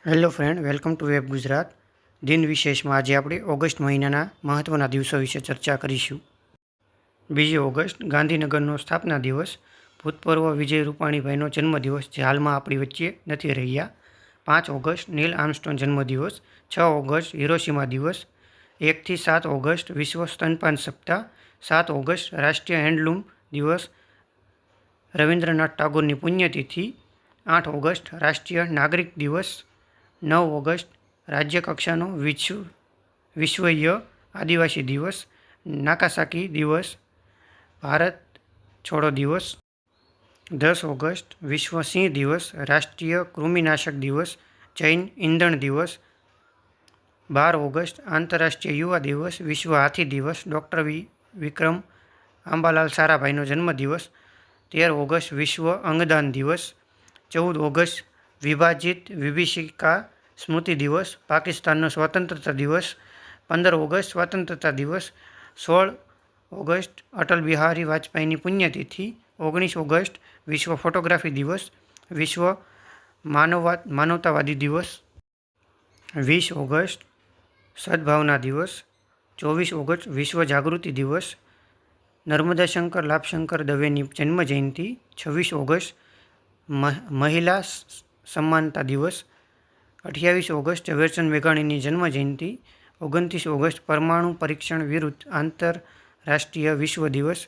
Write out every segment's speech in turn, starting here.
Hello friend, welcome to web Gujarat. દિન વિશેષમાં આજે આપણે ઓગસ્ટ મહિનાના મહત્ત્વના દિવસો વિશે ચર્ચા કરીશું. 2 ઓગસ્ટ ગાંધીનગરનો સ્થાપના દિવસ. ભૂતપૂર્વ વિજય રૂપાણીભાઈનો જન્મદિવસ, જે હાલમાં આપણી વચ્ચે નથી રહ્યા. 5 ઓગસ્ટ નીલ આર્મસ્ટ્રોંગ જન્મદિવસ. 6 ઓગસ્ટ હિરોશિમા દિવસ. 1 થી 7 ઓગસ્ટ વિશ્વ સ્તનપાન સપ્તાહ. 7 ઓગસ્ટ રાષ્ટ્રીય હેન્ડલૂમ દિવસ, રવિન્દ્રનાથ ટાગોરની પુણ્યતિથિ. 8 ઓગસ્ટ રાષ્ટ્રીય નાગરિક દિવસ. 9 ઓગસ્ટ રાજ્ય કક્ષાનો વિશ્વય આદિવાસી દિવસ, નાકાસાકી દિવસ, ભારત છોડો દિવસ. 10 ઓગસ્ટ વિશ્વ સિંહ દિવસ, રાષ્ટ્રીય કૃમિનાશક દિવસ, જૈન ઈંધણ દિવસ. 12 ઓગસ્ટ આંતરરાષ્ટ્રીય યુવા દિવસ, વિશ્વ હાથી દિવસ, ડૉક્ટર વિક્રમ આંબાલાલ સારાભાઈનો જન્મદિવસ. 13 ઓગસ્ટ વિશ્વ અંગદાન દિવસ. 14 ઓગસ્ટ વિભાજિત વિભીષિકા સ્મૃતિ દિવસ, પાકિસ્તાનનો સ્વતંત્રતા દિવસ. 15 ઓગસ્ટ સ્વતંત્રતા દિવસ. 16 ઓગસ્ટ અટલ બિહારી વાજપેયીની પુણ્યતિથિ. 19 ઓગસ્ટ વિશ્વ ફોટોગ્રાફી દિવસ, વિશ્વ માનવતાવાદી દિવસ. 20 ઓગસ્ટ સદ્ભાવના દિવસ. 24 ઓગસ્ટ વિશ્વ જાગૃતિ દિવસ, નર્મદા શંકર લાભશંકર દવેની જન્મજયંતિ. 26 ઓગસ્ટ મહિલા સમાનતા દિવસ. 28 ઓગસ્ટ ઝવેરચંદ મેઘાણીની જન્મજયંતિ. 29 ઓગસ્ટ પરમાણુ પરીક્ષણ વિરુદ્ધ આંતરરાષ્ટ્રીય વિશ્વ દિવસ,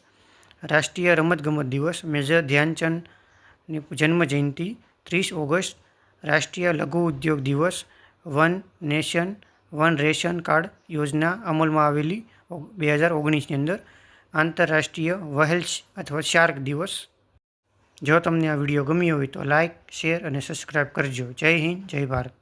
રાષ્ટ્રીય રમતગમત દિવસ, મેજર ધ્યાનચંદની જન્મજયંતિ. 30 ઓગસ્ટ રાષ્ટ્રીય લઘુ ઉદ્યોગ દિવસ, one nation one ration card યોજના અમલમાં આવેલી 2019ની અંદર. આંતરરાષ્ટ્રીય વ્હેલ અથવા શાર્ક દિવસ. જો તમને આ વિડીયો ગમ્યો હોય તો લાઇક, શેર અને સબસ્ક્રાઈબ કરજો. જય હિન્દ, જય ભારત.